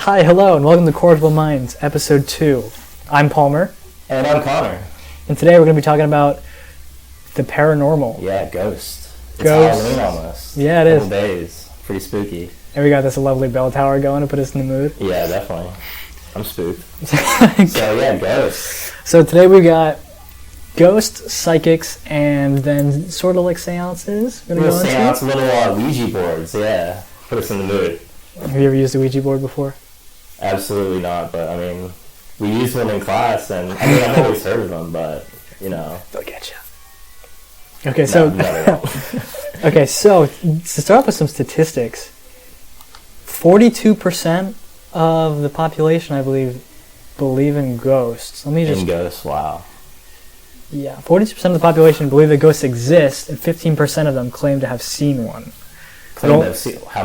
Hi, hello, and welcome to Corrigible Minds, Episode 2. I'm Palmer. And I'm Connor. And today we're going to be talking about the paranormal. Yeah, ghost. It's Ghost. Halloween almost. Yeah, it is. Couple days. Pretty spooky. And we got this lovely bell tower going to put us in the mood. Yeah, definitely. I'm spooked. So, yeah, ghosts. So today we got ghosts, psychics, and then sort of like seances. Little seance, little Ouija boards, yeah. Put us in the mood. Have you ever used a Ouija board before? Absolutely not, but I mean, we used one in class, and I mean, I've always heard of them, but, you know. They'll get you. Okay, so... No. Okay, so to start off with some statistics, 42% of the population, I believe in ghosts. Let me just... In ghosts, wow. Yeah, 42% of the population believe that ghosts exist, and 15% of them claim to have seen one. How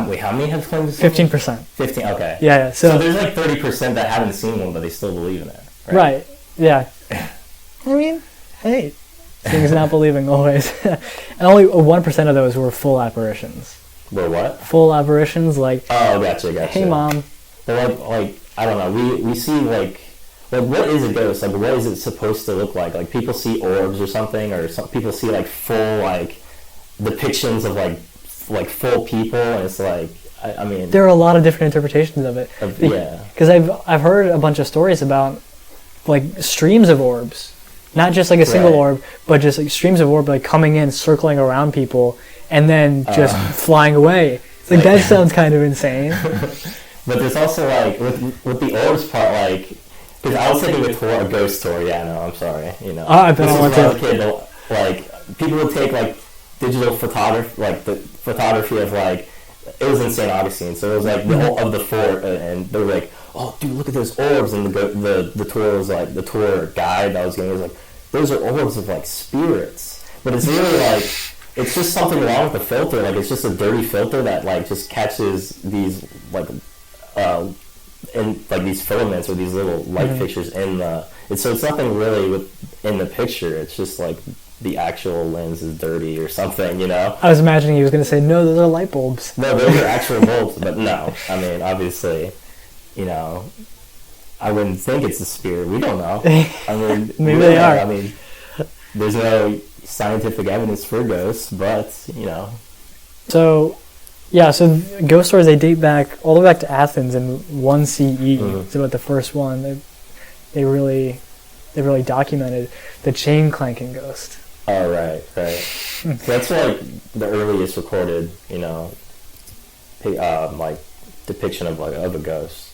many have claimed to see 15%. 15, okay. Yeah. So there's like 30% that haven't seen one, but they still believe in it. Right, yeah. I mean, hey, seeing is not believing always. And only 1% of those were full apparitions. Were what? Full apparitions, like, oh, gotcha. Hey, Mom. But like I don't know, we see like what is a ghost? Like, what is it supposed to look like? Like, people see orbs or something, or some people see like full like depictions of like full people, and it's like I mean there are a lot of different interpretations of it. Yeah, because I've heard a bunch of stories about like streams of orbs, not just like a single orb, but just like streams of orb like coming in, circling around people, and then just flying away. It's like that sounds kind of insane. But there's also like with the orbs part, like, because I was thinking a ghost tour. Yeah, no, I'm sorry, you know. I bet I want to. When I was a kid, like, people would take like digital photography, like the photography of like, it was in St. Augustine, so it was like of the fort, and they were like, oh dude, look at those orbs, and the tour was like, the tour guide that I was getting was like, those are orbs of like spirits, but it's really like, it's just something wrong with the filter, like it's just a dirty filter that like just catches these like in like these filaments or these little light fixtures in the, so it's nothing really in the picture, it's just like the actual lens is dirty or something, you know? I was imagining he was going to say, no, those are light bulbs. No, those are actual bulbs, but no. I mean, obviously, you know, I wouldn't think it's a spirit. We don't know. I mean, maybe they are. I mean, there's no scientific evidence for ghosts, but, you know. So, yeah, so ghost stories, they date back all the way back to Athens in 1 CE. It's about the first one. They really documented the chain clanking ghost. Oh, right. That's like the earliest recorded, you know, like depiction of a ghost.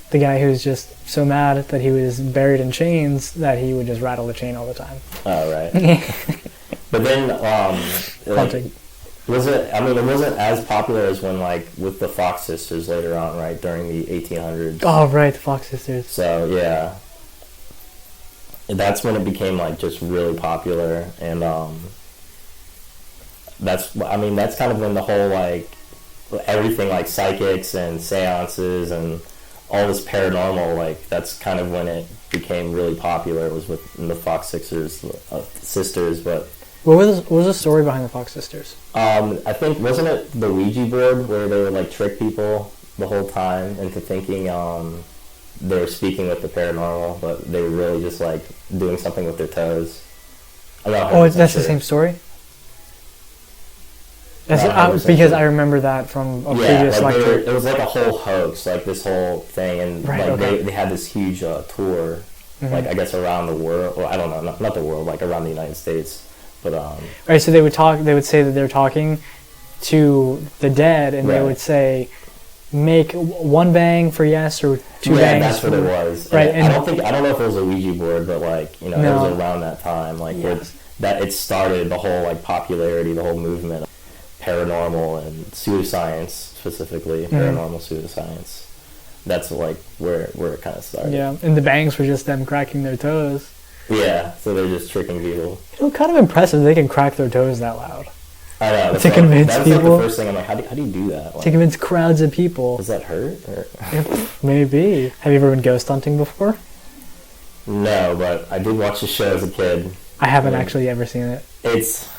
The guy who was just so mad that he was buried in chains that he would just rattle the chain all the time. Oh, right. But then, like, was it? I mean, it wasn't as popular as when, like, with the Fox sisters later on, right, during the 1800s. Oh, right, the Fox sisters. So yeah. That's when it became like just really popular, and that's kind of when the whole like everything like psychics and seances and all this paranormal, like that's kind of when it became really popular. It was with the Fox sisters, but what was the story behind the Fox sisters? I think, wasn't it the Ouija board where they would like trick people the whole time into thinking they were speaking with the paranormal, but they were really just like doing something with their toes. That's the same story? Because I remember that from a previous lecture. It was like a whole hoax, like this whole thing, and they had this huge tour, like I guess around the world. Well, I don't know, not the world, like around the United States. But right, so they would say that they're talking to the dead, and they would say, make one bang for yes or two bangs. That's what it was. Right, and I don't know if it was a Ouija board, but like, you know, it was around that time, like where that it started the whole like popularity, the whole movement of paranormal and pseudoscience, specifically paranormal pseudoscience. That's like where it kind of started. Yeah, and the bangs were just them cracking their toes. Yeah, so they're just tricking people. You know, kind of impressive they can crack their toes that loud. I know. To convince people. That's like the first thing I'm like, how do you do that? Like, to convince crowds of people. Does that hurt? Or? Maybe. Have you ever been ghost hunting before? No, but I did watch the show as a kid. I haven't actually ever seen it. It's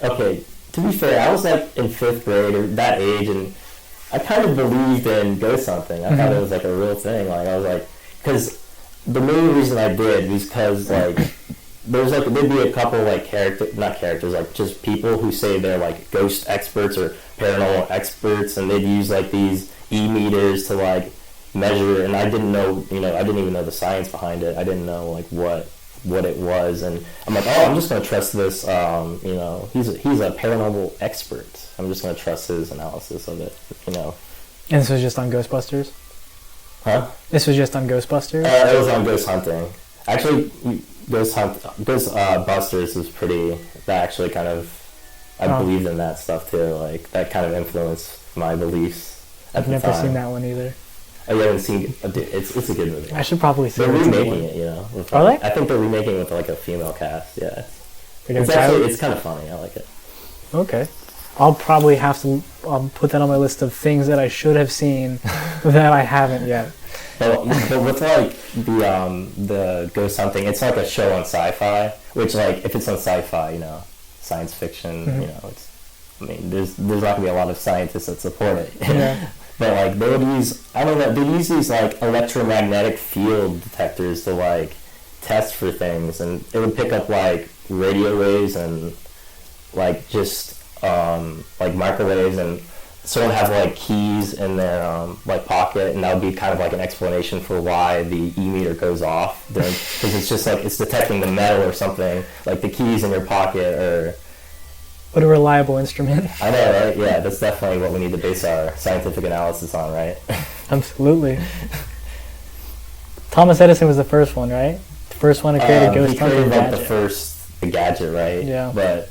okay. To be fair, I was like in 5th grade or that age, and I kind of believed in ghost hunting. I thought it was like a real thing. Like I was like, because the main reason I did was because like there's like there'd be a couple like not characters, like just people who say they're like ghost experts or paranormal experts, and they'd use like these e-meters to like measure, and I didn't know, I didn't even know the science behind it. I didn't know like what it was, and I'm like, I'm just gonna trust this. He's a paranormal expert. I'm just gonna trust his analysis of it. And this was just on Ghostbusters? Huh? This was just on Ghostbusters? It was on ghost hunting. Actually, Ghostbusters was pretty. That actually kind of, I believed in that stuff too. Like that kind of influenced my beliefs at the time. I've never seen that one either. Oh, you haven't seen it? It's a good movie. I should probably see it. They're remaking it, Are they? I think they're remaking it with like a female cast. Yeah, it's kind of funny. I like it. Okay, I'll probably have to put that on my list of things that I should have seen that I haven't yet. But what's like the ghost hunting? It's like a show on Sci-Fi, which like if it's on Sci-Fi, science fiction, it's. I mean, there's not gonna be a lot of scientists that support it. Yeah. But like they use these like electromagnetic field detectors to like test for things, and it would pick up like radio waves and like just like microwaves, and someone have like keys in their like pocket, and that would be kind of like an explanation for why the e-meter goes off, because it's just like it's detecting the metal or something. Like the keys in your pocket are. What a reliable instrument. I know, right? Yeah, that's definitely what we need to base our scientific analysis on, right? Absolutely. Thomas Edison was the first one, right? The first one to create a ghost hunting gadget. He created the gadget, right? Yeah. But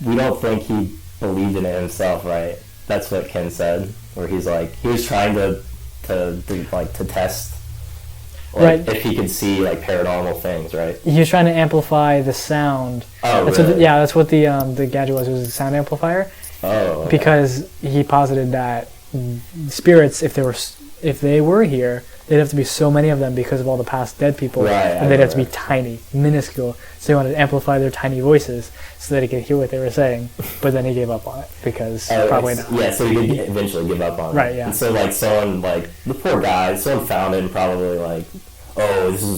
we don't think he believed in it himself, right? That's what Ken said, where he's like, he was trying to test. Like, if he could see like paranormal things, right? He was trying to amplify the sound. Oh, that's really? That's what the gadget was. It was a sound amplifier. Oh. Okay. Because he posited that spirits, if they were here, they'd have to be so many of them because of all the past dead people, and they'd have to be tiny, minuscule. So he wanted to amplify their tiny voices so that he could hear what they were saying. But then he gave up on it because probably not. Yeah, so he did eventually give up on it. Right. Yeah. And so like someone like the poor guy, someone found it and probably like,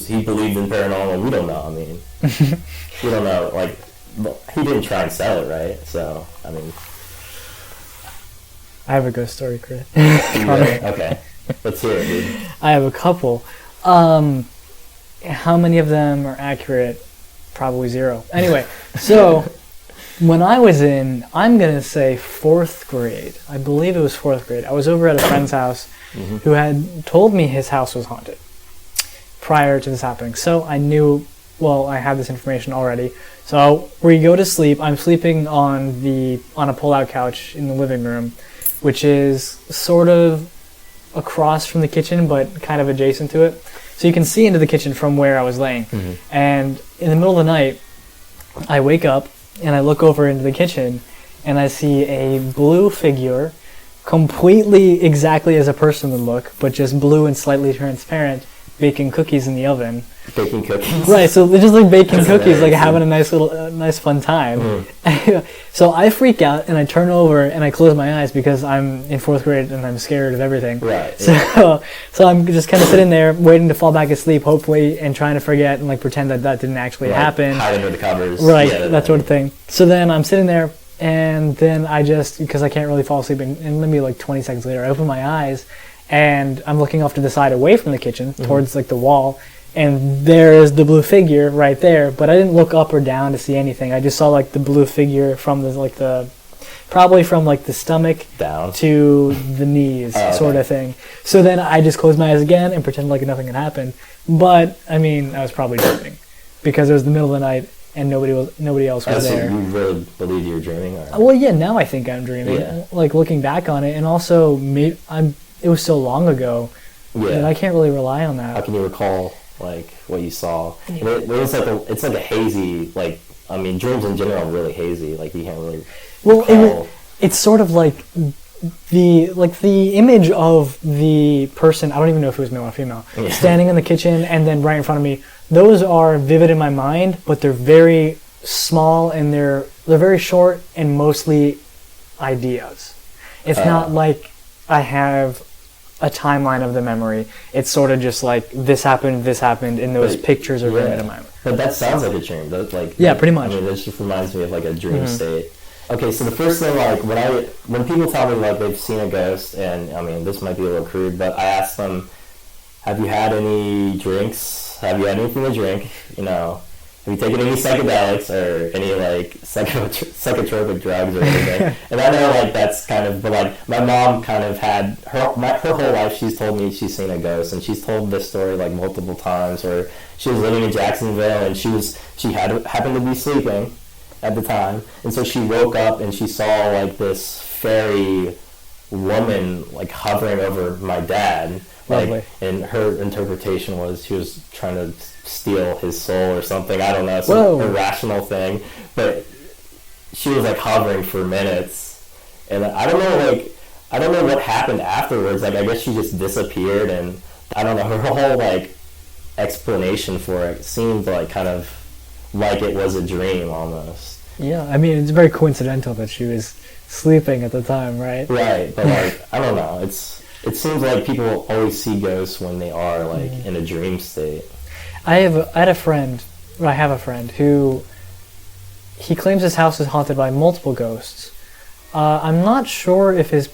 he believed in paranormal. We don't know. I mean, we don't know. Like, he didn't try and sell it, right? So I mean, I have a ghost story, Chris. Really? Okay. Let's hear it, dude. I have a couple. How many of them are accurate? Probably 0. Anyway, so when I was in, I'm going to say 4th grade. I believe it was 4th grade. I was over at a friend's house who had told me his house was haunted prior to this happening. So I knew, I had this information already. So we go to sleep. I'm sleeping on a pull-out couch in the living room, which is sort of across from the kitchen, but kind of adjacent to it. So you can see into the kitchen from where I was laying. And in the middle of the night, I wake up and I look over into the kitchen and I see a blue figure, completely exactly as a person would look, but just blue and slightly transparent, baking cookies in the oven. Baking cookies? Right, so they're just like baking cookies, like having a nice fun time. So I freak out and I turn over and I close my eyes because I'm in 4th grade and I'm scared of everything. Right. So I'm just kind of sitting there waiting to fall back asleep, hopefully, and trying to forget and like pretend that didn't actually happen. Hide under the covers. Right, that sort of thing. So then I'm sitting there and then I just, because I can't really fall asleep, and maybe like 20 seconds later, I open my eyes and I'm looking off to the side away from the kitchen towards like the wall. And there's the blue figure right there, but I didn't look up or down to see anything. I just saw like the blue figure from probably from like the stomach down to the knees, sort of thing. So then I just closed my eyes again and pretended like nothing had happened. But I mean, I was probably dreaming because it was the middle of the night and nobody else was there. So you really believe you were dreaming? Or? Well, yeah. Now I think I'm dreaming. Yeah. Like looking back on it, and also it was so long ago that I can't really rely on that. How can you recall? Like what you saw, it's like a hazy. Like I mean, dreams in general are really hazy. Like you can't really. Well, it's sort of like the image of the person. I don't even know if it was male or female, standing in the kitchen and then right in front of me. Those are vivid in my mind, but they're very small and they're very short and mostly ideas. It's not like I have a timeline of the memory. It's sort of just like this happened, and those pictures are written in my mind. But that sounds like a dream. Pretty much. I mean, this just reminds me of like a dream state. Okay, so the first thing, like when people tell me like they've seen a ghost, and I mean this might be a little crude, but I ask them, have you had any drinks? Have you had anything to drink? You know, have you taken any psychedelics or any like psychotropic drugs or anything? And I know like that's kind of, but like my mom kind of had her whole life. She's told me she's seen a ghost, and she's told this story like multiple times. Or she was living in Jacksonville, and she happened to be sleeping at the time, and so she woke up and she saw like this fairy woman like hovering over my dad. Like, and her interpretation was she was trying to steal his soul or something. I don't know, some irrational thing. But she was like hovering for minutes, and I don't know what happened afterwards. Like I guess she just disappeared, and I don't know, her whole like explanation for it seemed like kind of like it was a dream almost. Yeah, I mean, it's very coincidental that she was sleeping at the time, right? Right, but like, I don't know. It seems like people always see ghosts when they are like in a dream state. I have a friend who he claims his house is haunted by multiple ghosts. I'm not sure if his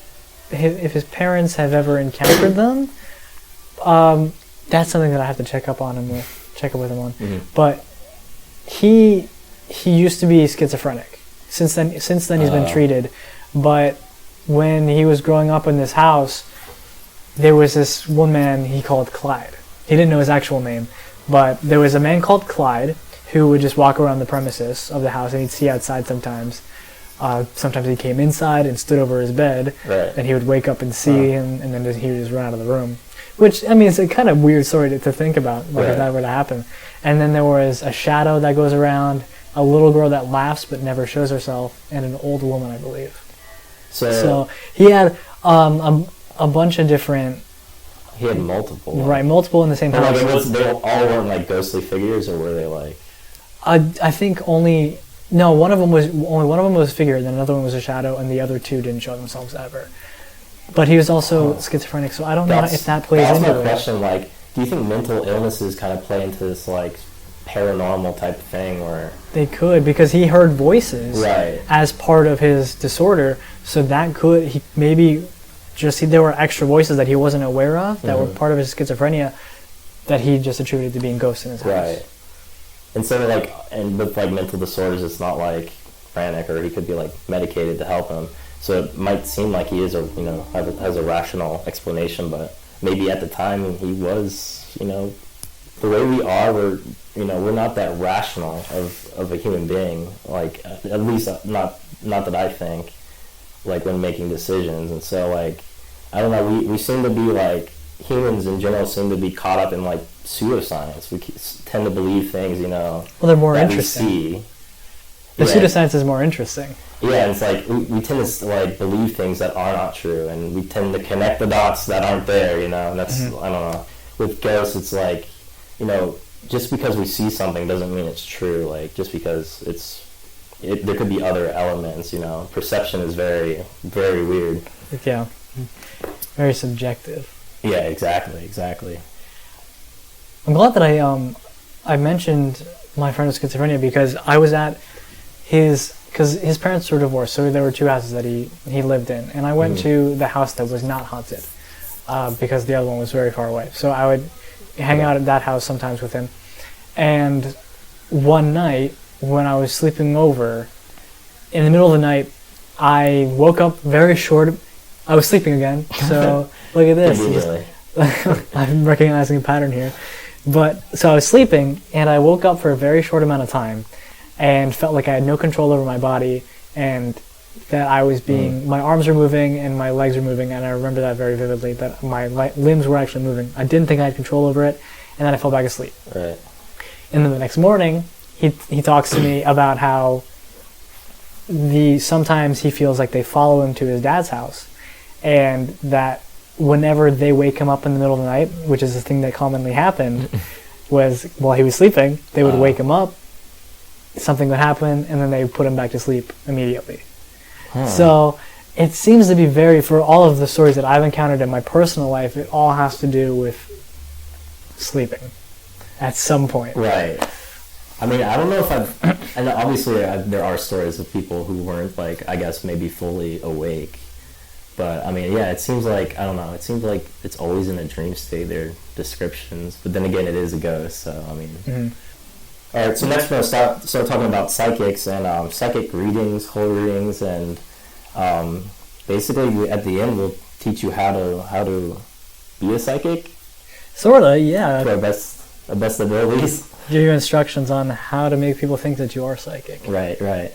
parents have ever encountered them. That's something that I have to check up with him on. Mm-hmm. But he used to be schizophrenic. Since then he's been treated. But when he was growing up in this house, there was this one man he called Clyde. He didn't know his actual name, but there was a man called Clyde who would just walk around the premises of the house, and he'd see outside sometimes. Sometimes he came inside and stood over his bed, and he would wake up and see him, and then he would just run out of the room. Which, I mean, it's a kind of weird story to think about, if that were to happen. And then there was a shadow that goes around, a little girl that laughs but never shows herself, and an old woman, I believe. So he had a bunch of different... He had multiple. Right, multiple in the same house. Like, they all weren't like ghostly figures, or were they like... I think only... No, only one of them was a figure, and then another one was a shadow, and the other two didn't show themselves ever. But he was also schizophrenic, so I don't know if that plays into it. That's my question, like, do you think mental illnesses kind of play into this, like, paranormal type of thing, or... They could, because he heard voices as part of his disorder, so that could... there were extra voices that he wasn't aware of, that were part of his schizophrenia, that he just attributed to being ghosts in his house. Right. And so, like, and with, like, mental disorders, it's not, like, frantic, or he could be, like, medicated to help him. So it might seem like he is, has a rational explanation, but maybe at the time he was, the way we are, we're not that rational of a human being, like, at least not that I think, like, when making decisions. And so, like, I don't know, we seem to be, like, humans in general seem to be caught up in, like, pseudoscience. We tend to believe things, well, they're more interesting. We see. The pseudoscience is more interesting. Yeah, it's like we tend to like believe things that are not true, and we tend to connect the dots that aren't there, and that's I don't know. With ghosts, it's like, just because we see something doesn't mean it's true. Like, just because there could be other elements. Perception is very, very weird. Yeah, very subjective. Yeah, exactly. I'm glad that I mentioned my friend with schizophrenia, because I was at because his parents were divorced, so there were two houses that he lived in, and I went to the house that was not haunted, because the other one was very far away. So I would hang out at that house sometimes with him, and one night when I was sleeping over, in the middle of the night, I woke up very short. I was sleeping again, so look at this. I'm recognizing a pattern here. So I was sleeping, and I woke up for a very short amount of time, and felt like I had no control over my body, and that I was my arms were moving and my legs were moving, and I remember that very vividly, that my limbs were actually moving. I didn't think I had control over it, and then I fell back asleep. Right. And then the next morning, he talks to me about how sometimes he feels like they follow him to his dad's house, and that whenever they wake him up in the middle of the night, which is the thing that commonly happened, was while he was sleeping, they would wake him up, something would happen, and then they would put him back to sleep immediately. So it seems to be for all of the stories that I've encountered in my personal life, it all has to do with sleeping at some point. Right. I mean, I don't know if and obviously there are stories of people who weren't, like, I guess maybe fully awake. But, I mean, yeah, it seems like, I don't know, it seems like it's always in a dream state, their descriptions. But then again, it is a ghost, so, I mean. All right, so next we're going to start talking about psychics and psychic readings, whole readings, and basically at the end we'll teach you how to be a psychic. Sorta, yeah. To our best abilities. Give you instructions on how to make people think that you are psychic. Right.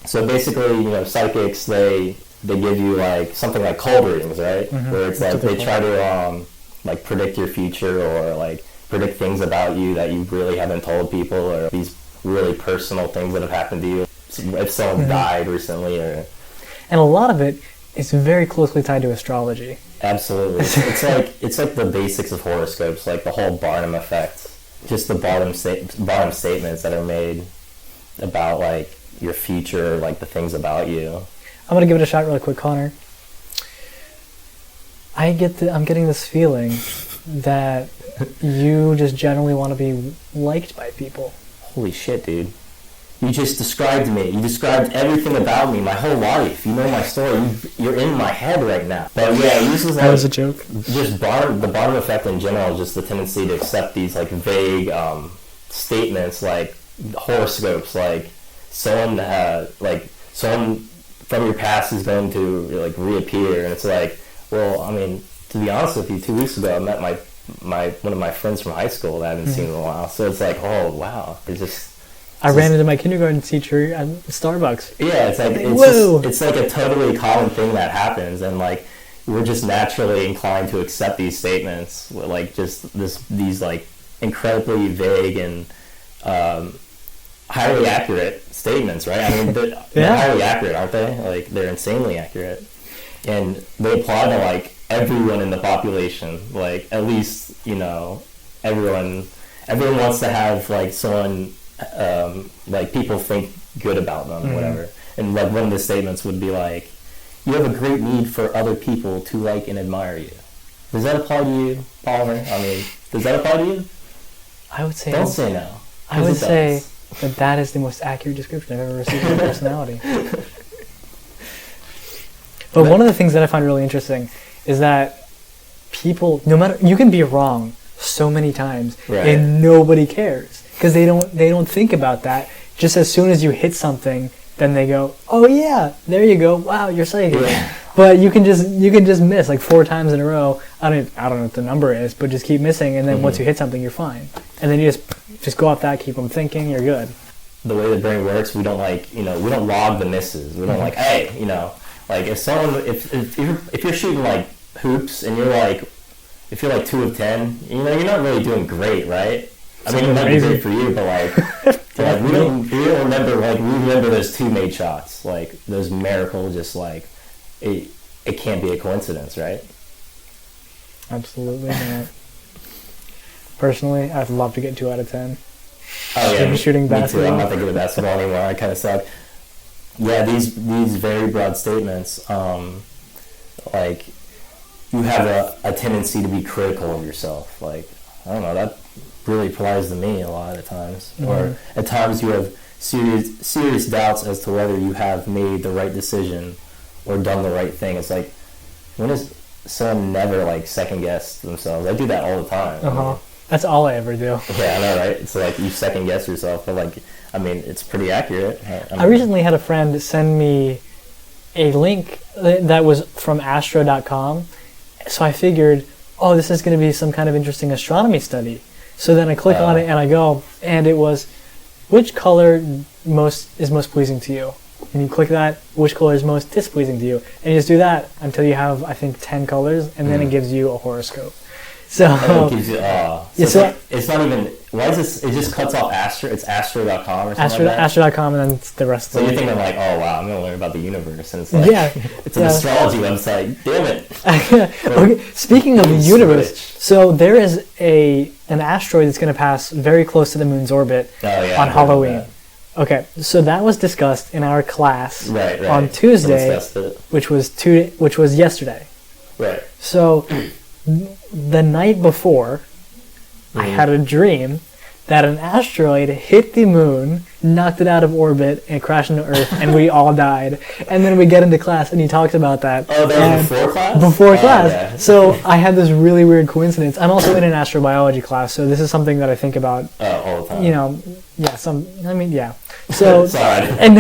So basically, psychics, they give you like something like cold readings, right? Where it's like they try to like predict your future or like predict things about you that you really haven't told people, or these really personal things that have happened to you. If someone died recently, or and a lot of it is very closely tied to astrology. Absolutely, it's like the basics of horoscopes, like the whole Barnum effect. Just the bottom statements that are made about like your future, like the things about you. I'm gonna give it a shot really quick, Connor. I'm getting this feeling that you just generally want to be liked by people. Holy shit, dude! You just described me. You described everything about me, my whole life. You know my story. You're in my head right now. But yeah, this is like, that was a joke. Just the Barnum effect in general is just the tendency to accept these like vague statements, like horoscopes, like someone from your past is going to like reappear, and it's like, well, I mean, to be honest with you, 2 weeks ago I met one of my friends from high school that I haven't seen in a while. So it's like, oh wow, I ran into my kindergarten teacher at Starbucks. Yeah, it's like a totally common thing that happens, and like we're just naturally inclined to accept these statements, like just these like incredibly vague and highly accurate statements, right? I mean, they're highly accurate, aren't they? Like they're insanely accurate, and they apply to like everyone in the population. Like at least everyone wants to have like someone. Like people think good about them, or whatever. And like one of the statements would be like, "You have a great need for other people to like and admire you." Does that apply to you, Palmer? I mean, does that apply to you? I would say don't say no. I would say that is the most accurate description I've ever received of your personality. But one of the things that I find really interesting is that people, no matter, you can be wrong so many times, and nobody cares. Because they don't think about that. Just as soon as you hit something, then they go, "Oh yeah, there you go. Wow, you're psychic." Yeah. But you can just miss like 4 times in a row. I don't know what the number is, but just keep missing, and then once you hit something, you're fine. And then you just go off that, keep them thinking, you're good. The way the brain works, we don't like we don't log the misses. We don't like, hey, like if you're shooting like hoops and if you're like 2 of 10, you're not really doing great, right? I mean, it might be great for you, but we don't remember. Like we remember those 2 made shots, like those miracle. Just like it can't be a coincidence, right? Absolutely not. Personally, I'd love to get 2 out of 10. Oh yeah, shooting basketball. Me too. I'm not thinking of basketball anymore. I kind of suck. Yeah, these very broad statements, like you have a tendency to be critical of yourself. Like I don't know, that really applies to me a lot of times. Or at times you have serious doubts as to whether you have made the right decision or done the right thing. It's like, when does someone never like second guess themselves? I do that all the time. That's all I ever do. Yeah, I know, right? It's like you second guess yourself, but like, I mean, it's pretty accurate. I recently had a friend send me a link that was from astro.com. So I figured, oh, this is going to be some kind of interesting astronomy study. So then I click on it and I go, and it was, which color is most pleasing to you? And you click that, which color is most displeasing to you? And you just do that until you have, I think, 10 colors, and then it gives you a horoscope. So it gives you, it's not even, why is this, it just cuts off Astro, it's astro.com or something like that? Astro.com, and then it's the rest of the So you're thinking like, oh wow, I'm going to learn about the universe, and it's like, it's an astrology website, damn it. Okay, speaking of the universe, so there is an asteroid that's going to pass very close to the moon's orbit on Halloween. Okay, so that was discussed in our class Right. on We Tuesday, discussed it. which was yesterday. Right. So the night before, I had a dream that an asteroid hit the moon, knocked it out of orbit, and crashed into Earth, and we all died. And then we get into class, and he talks about that. Oh, that was before class? Before class. Yeah. So I had this really weird coincidence. I'm also in an astrobiology class, so this is something that I think about, all the time. you know, yeah. So, Sorry. and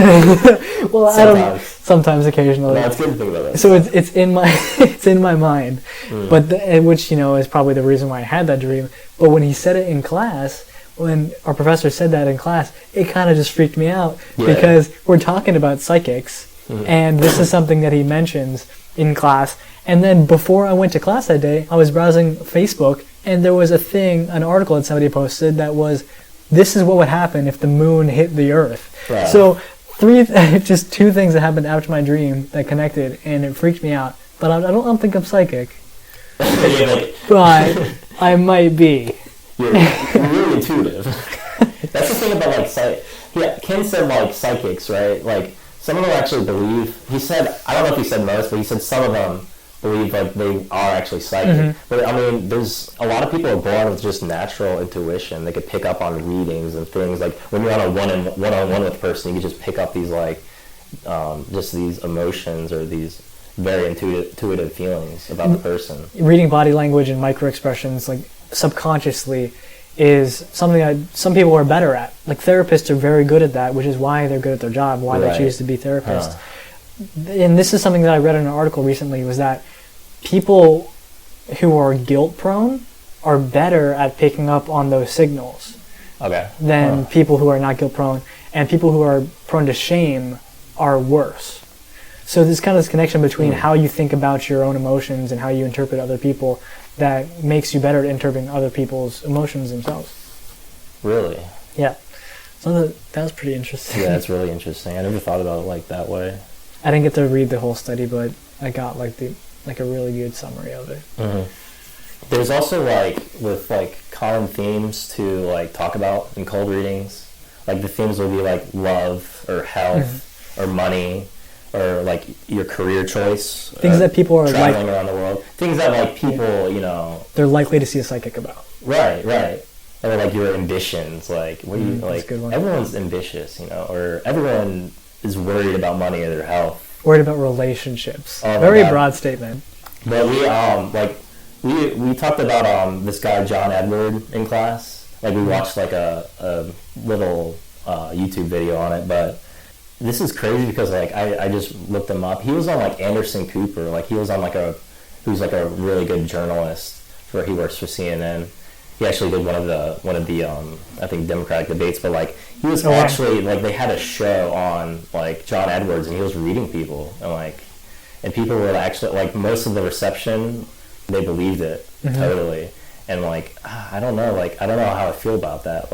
well, I don't. Sometimes. Sometimes, occasionally. No, it's good to think about that. So it's in my it's in my mind, but which is probably the reason why I had that dream. But when he said it in class, when our professor said that in class, it kind of just freaked me out because we're talking about psychics, and this is something that he mentions in class. And then before I went to class that day, I was browsing Facebook, and there was an article that somebody posted that was, "This is what would happen if the moon hit the Earth." Wow. So just two things that happened after my dream that connected, and it freaked me out. But I don't think I'm psychic. But I might be. You're really intuitive. That's the thing about Ken said psychics, right? Like some of them actually believe. He said, I don't know if he said most, but he said some of them believe like they are actually psychic. But I mean, there's a lot of people are born with just natural intuition. They could pick up on readings and things. Like when you're on a one-on-one with a person, you can just pick up these just these emotions or these very intuitive feelings about the person. Reading body language and micro expressions, like subconsciously, is something that some people are better at. Like therapists are very good at that, which is why they're good at their job, why they choose to be therapists. And this is something that I read in an article recently, was that people who are guilt prone are better at picking up on those signals than people who are not guilt prone, and people who are prone to shame are worse. So there's kind of this connection between how you think about your own emotions and how you interpret other people that makes you better at interpreting other people's emotions themselves. Really? Yeah. So that was pretty interesting. Yeah, it's really interesting. I never thought about it like that way. I didn't get to read the whole study, but I got a really good summary of it. There's also with common themes to talk about in cold readings. Like the themes will be like love or health or money, or your career choice, things that people are traveling around the world, things that people they're likely to see a psychic about. Right. Or your ambitions, what do you that's a good one. Everyone's ambitious, or everyone is worried about money or their health, worried about relationships. Oh, very broad statement. But we talked about this guy John Edward in class. We watched a little YouTube video on it, but this is crazy because I just looked him up. He was on Anderson Cooper. He was on who's a really good journalist he works for CNN. He actually did one of the I think Democratic debates, but he was actually they had a show on John Edwards, and he was reading people, and people were actually most of the reception, they believed it totally, and I don't know I don't know how I feel about that.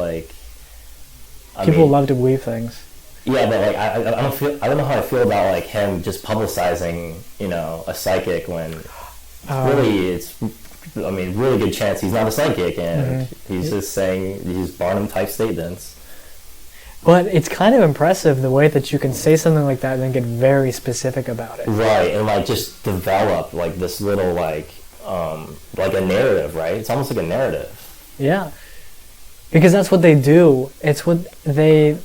People love to believe things. Yeah, but I don't know how I feel about him just publicizing a psychic when really it's really good chance he's not a psychic, and he's just saying these Barnum type statements. But it's kind of impressive the way that you can say something like that and then get very specific about it. Right, and just develop this little a narrative, right? It's almost like a narrative. Yeah, because that's what they do. It's what they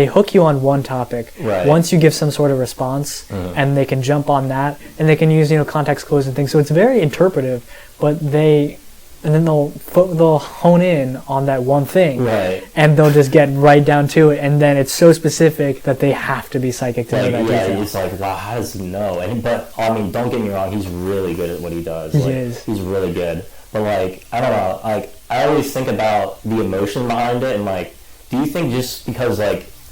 hook you on one topic. Right. Once you give some sort of response, and they can jump on that, and they can use context clues and things. So it's very interpretive, but then they'll hone in on that one thing, right? And they'll just get right down to it, and then it's so specific that they have to be psychic to know that detail. It's wow, how does he know? But don't get me wrong, he's really good at what he does. He is. He's really good. But I don't know. I always think about the emotion behind it, and do you think just because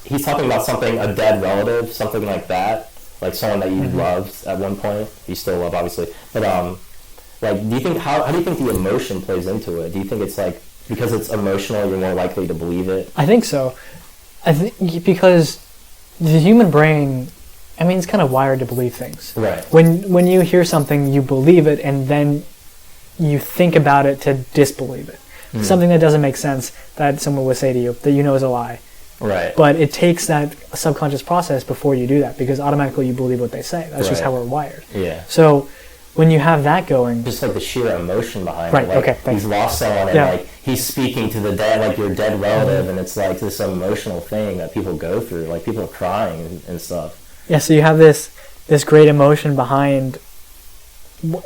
he's talking about something, a dead relative, something like that, someone that you loved at one point, you still love obviously, but do you think how do you think the emotion plays into it? Do you think it's because it's emotional, you're more likely to believe it? I think so. I think because the human brain, it's kind of wired to believe things. Right. When you hear something, you believe it, and then you think about it to disbelieve it. Something that doesn't make sense that someone would say to you that is a lie. Right. But it takes that subconscious process before you do that, because automatically you believe what they say. That's just how we're wired. Yeah. So when you have that going, just like the sheer emotion behind right, it. Like, okay, he's lost someone, and like he's speaking to the dead, like your dead relative, and it's like this emotional thing that people go through. Like people are crying and stuff. Yeah. So you have this great emotion behind.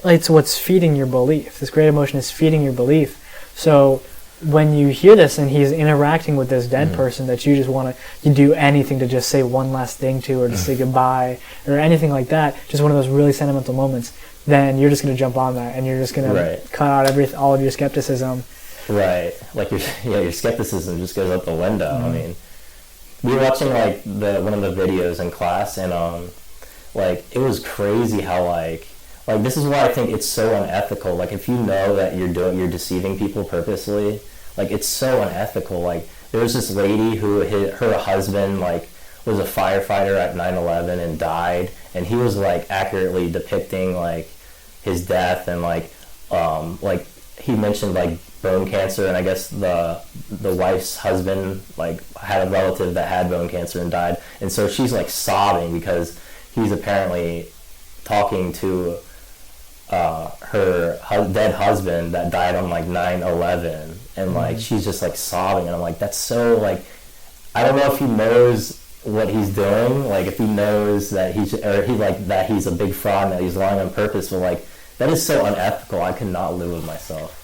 It's what's feeding your belief. This great emotion is feeding your belief. So when you hear this and he's interacting with this dead person that you just want to do anything to just say one last thing to, or to say goodbye or anything like that, just one of those really sentimental moments, then you're just going to jump on that and you're just going to cut out all of your skepticism. Right. Like your skepticism just goes out the window. I mean, we were watching like one of the videos in class, and like it was crazy how like this is why I think it's so unethical. Like if you know that you're deceiving people purposely, like it's so unethical. Like there was this lady who her husband like was a firefighter at 9/11 and died, and he was like accurately depicting like his death, and like he mentioned like bone cancer, and I guess the wife's husband like had a relative that had bone cancer and died, and so she's like sobbing because he's apparently talking to her dead husband that died on like 9/11, and like she's just like sobbing, and I'm like, that's so like, I don't know if he knows what he's doing, like if he knows that that he's a big fraud and that he's lying on purpose, but like that is so unethical. I could not live with myself.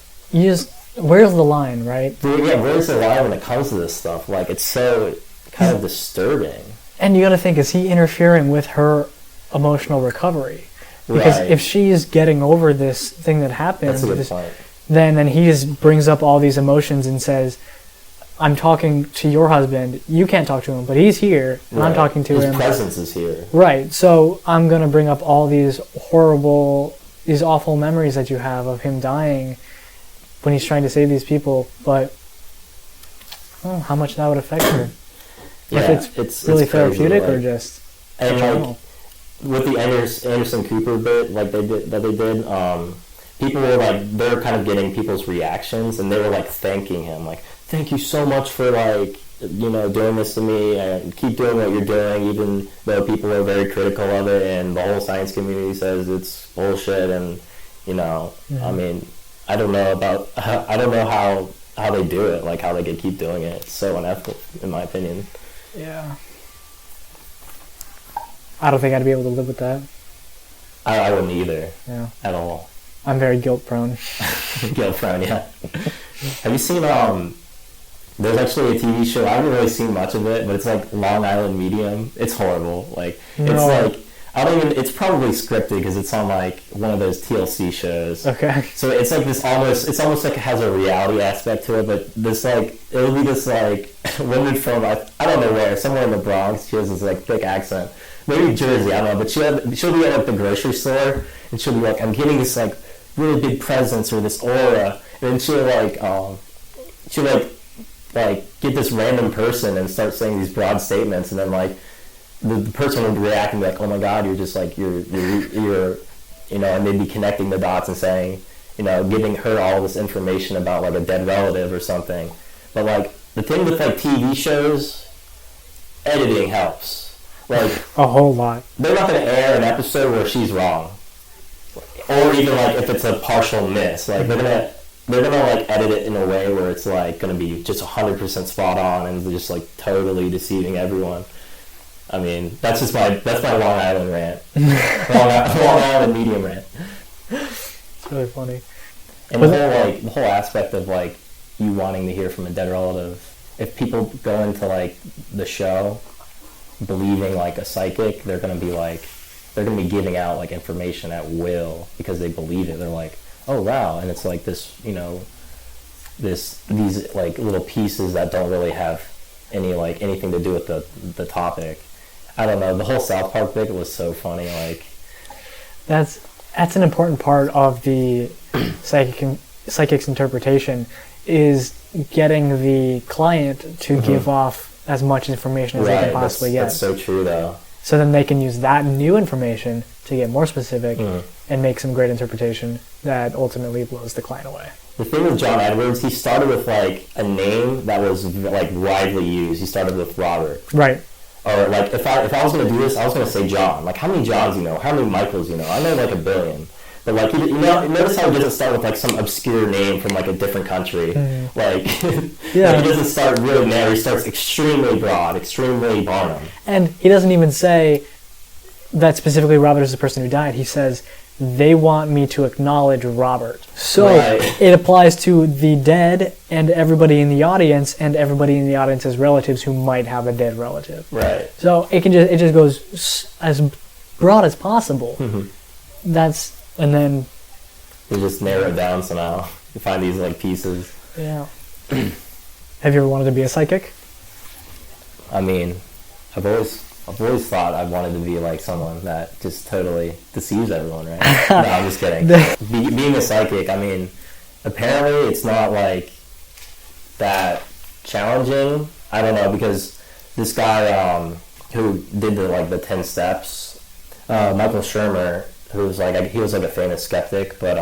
Where's the line, right? Yeah, where's the line when it comes to this stuff? Like it's so kind of disturbing. And you got to think, is he interfering with her emotional recovery? Because if she's getting over this thing that happened, that's a good point. Then he just brings up all these emotions and says, I'm talking to your husband, you can't talk to him, but he's here, and I'm talking to him. His presence is here. Right, so I'm going to bring up all these awful memories that you have of him dying when he's trying to save these people, but how much that would affect her. Yeah, if it's really therapeutic, or just... And like, with the Anderson Cooper bit, like they did, people were like, they were kind of getting people's reactions, and they were like thanking him, like, thank you so much for like, doing this to me, and keep doing what you're doing, even though people are very critical of it, and the whole science community says it's bullshit, and I mean, I don't know how they do it, like how they could keep doing it. It's so unethical, in my opinion. Yeah. I don't think I'd be able to live with that. I wouldn't either. Yeah. At all. I'm very guilt prone. Guilt prone, yeah. Have you seen, there's actually a TV show, I haven't really seen much of it, but it's like Long Island Medium. It's horrible. Like, it's like, it's probably scripted because it's on like one of those TLC shows. Okay. So it's like it's almost like it has a reality aspect to it, but this like, it'll be this like woman from, I don't know where, somewhere in the Bronx. She has this like thick accent. Maybe Jersey, I don't know, but she'll be at like the grocery store, and she'll be like, I'm getting this like really big presence or this aura, and then she'll get this random person and start saying these broad statements, and then like the person would react and be like, oh my god, you're just like you're and they'd be connecting the dots and saying, giving her all this information about like a dead relative or something. But like the thing with like TV shows, editing helps. Like a whole lot. They're not going to air an episode where she's wrong, or even like if it's a partial miss. Like they're gonna like edit it in a way where it's like going to be just 100% spot on and just like totally deceiving everyone. I mean, that's my Long Island rant. Long Island Medium rant. It's really funny. And the whole aspect of like you wanting to hear from a dead relative. If people go into like the show believing like a psychic, they're gonna be giving out like information at will because they believe it. They're like, oh wow, and it's like this, these like little pieces that don't really have anything to do with the topic. I don't know. The whole South Park bit was so funny. Like that's an important part of the psychic's interpretation, is getting the client to give off as much information as they can possibly get. That's so true, though. So then they can use that new information to get more specific and make some great interpretation that ultimately blows the client away. the thing with John Edwards, he started with like a name that was like widely used. He started with Robert. Right. Or like if I was gonna do this, I was gonna say John. Like how many Johns you know? How many Michaels you know? I know like a billion. But like notice how he doesn't start with like some obscure name from like a different country. Like yeah, like, he doesn't start really narrow. He starts extremely broad, extremely Barnum. And he doesn't even say that specifically Robert is the person who died. He says they want me to acknowledge Robert. So it applies to the dead and everybody in the audience and everybody in the audience's relatives who might have a dead relative. Right. So it just goes as broad as possible. And then you just narrow it down somehow. You find these like pieces. Yeah. Have you ever wanted to be a psychic? I mean, I've always thought I wanted to be like someone that just totally deceives everyone, right? No, I'm just kidding. Being a psychic, I mean, apparently it's not like that challenging. I don't know, because this guy who did the 10 steps, Michael Shermer, who was like he was like a famous skeptic, but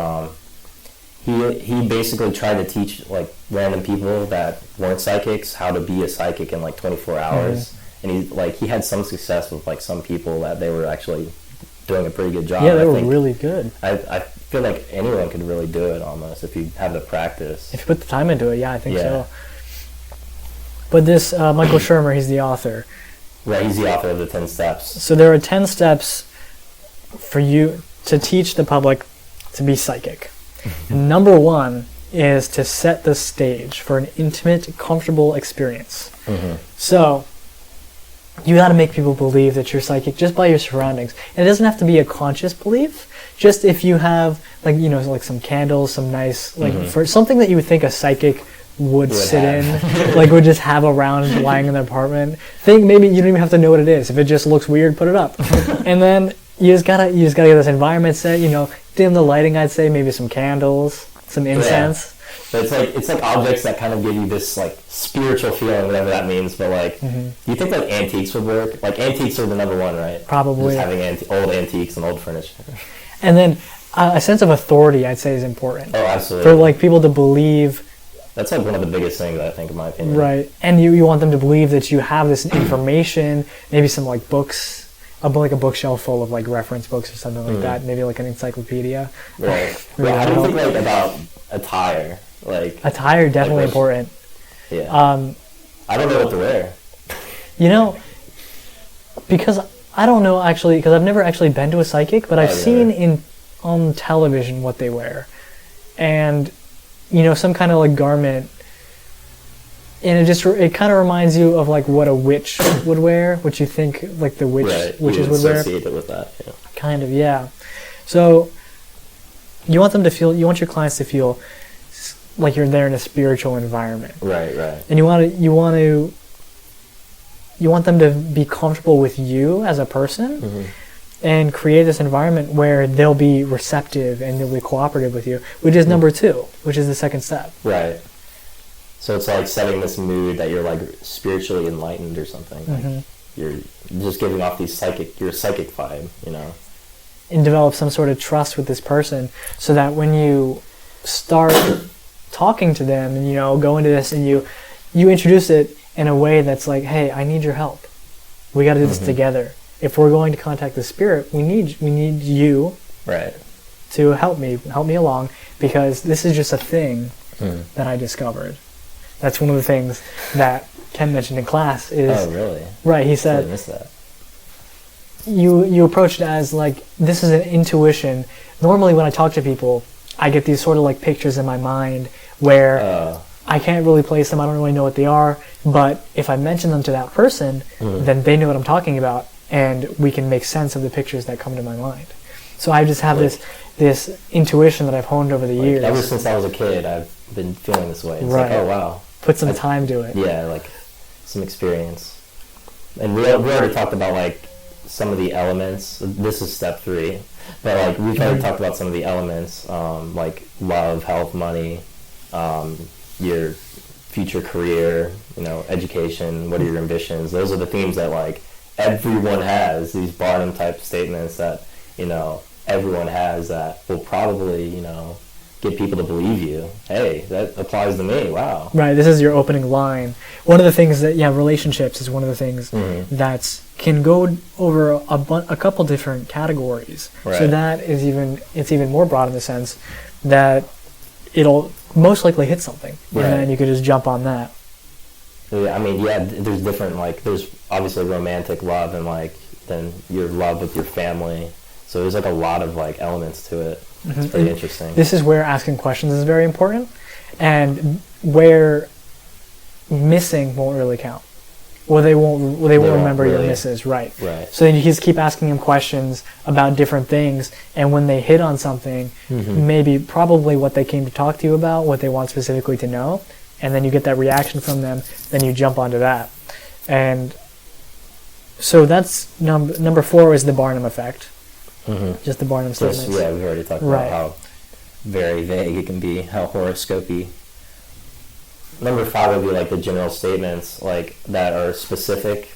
he basically tried to teach like random people that weren't psychics how to be a psychic in like 24 hours. And he had some success with like some people that they were actually doing a pretty good job. Yeah, they were really good. I feel like anyone could really do it almost if you have the practice. If you put the time into it, yeah, I think so. But this Michael Shermer, he's the author. Right, he's the author of the 10 steps. So there are 10 steps for you to teach the public to be psychic. Number 1 is to set the stage for an intimate, comfortable experience. So you got to make people believe that you're psychic just by your surroundings. And it doesn't have to be a conscious belief. Just if you have like some candles, some nice for something that you would think a psychic would sit in, like would just have around lying in their apartment. Think maybe you don't even have to know what it is. If it just looks weird, put it up. And then you just gotta get this environment set. Dim the lighting. I'd say maybe some candles, some incense. But it's like objects that kind of give you this like spiritual feeling, whatever that means. But like, do you think like antiques would work? Like antiques are the number one, right? Probably. Just having old antiques and old furniture. And then a sense of authority, I'd say, is important. Oh, absolutely. For like people to believe. That's like one of the biggest things, I think, in my opinion. Right, and you want them to believe that you have this information, maybe some like books. Like a bookshelf full of like reference books or something like that, maybe like an encyclopedia. Right. How do you think like about attire? Like attire, definitely important. Yeah. I don't know what to wear. Because I don't know actually, because I've never actually been to a psychic, but I've seen on television what they wear, and some kind of like garment. And it kind of reminds you of like what a witch would wear, what you think like the witches would wear. Associate it with that, yeah. Kind of, yeah. So you want your clients to feel like you're there in a spiritual environment. Right. And you want them to be comfortable with you as a person, and create this environment where they'll be receptive and they'll be cooperative with you, which is number 2, which is the second step. Right. So it's like setting this mood that you're like spiritually enlightened or something. Like you're just giving off your psychic vibe, And develop some sort of trust with this person, so that when you start talking to them and go into this and you introduce it in a way that's like, hey, I need your help. We got to do this together. If we're going to contact the spirit, we need you, right, to help me along, because this is just a thing that I discovered. That's one of the things that Ken mentioned in class is... Oh, really? Right, he said... I missed that. You approach it as like, this is an intuition. Normally when I talk to people, I get these sort of like pictures in my mind where I can't really place them, I don't really know what they are, but if I mention them to that person, then they know what I'm talking about, and we can make sense of the pictures that come to my mind. So I just have this intuition that I've honed over the years. Ever since I was a kid, I've been feeling this way. It's like, oh wow. Put some time to it. Yeah, like some experience. And we already talked about like some of the elements. This is step 3. But like we've already talked about some of the elements, like love, health, money, your future career, education, what are your ambitions. Those are the themes that like everyone has, these Barnum type statements that, everyone has, that will probably, get people to believe you. Hey, that applies to me. Wow. Right. This is your opening line. One of the things that relationships is one of the things that can go over a couple different categories. Right. So that is it's even more broad in the sense that it'll most likely hit something, and then you could just jump on that. Yeah, I mean, there's different, like, there's obviously romantic love and, like, then your love with your family. So there's, like, a lot of, like, elements to it. It's pretty interesting. This is where asking questions is very important, and where missing won't really count. Well, they won't remember your misses, right? Right. So then you just keep asking them questions about different things, and when they hit on something, probably what they came to talk to you about, what they want specifically to know, and then you get that reaction from them, then you jump onto that. And so that's number 4 is the Barnum effect. Just the Barnum statements. Yeah, we've already talked about how very vague it can be, how horoscopy. Number 5 would be like the general statements, like that are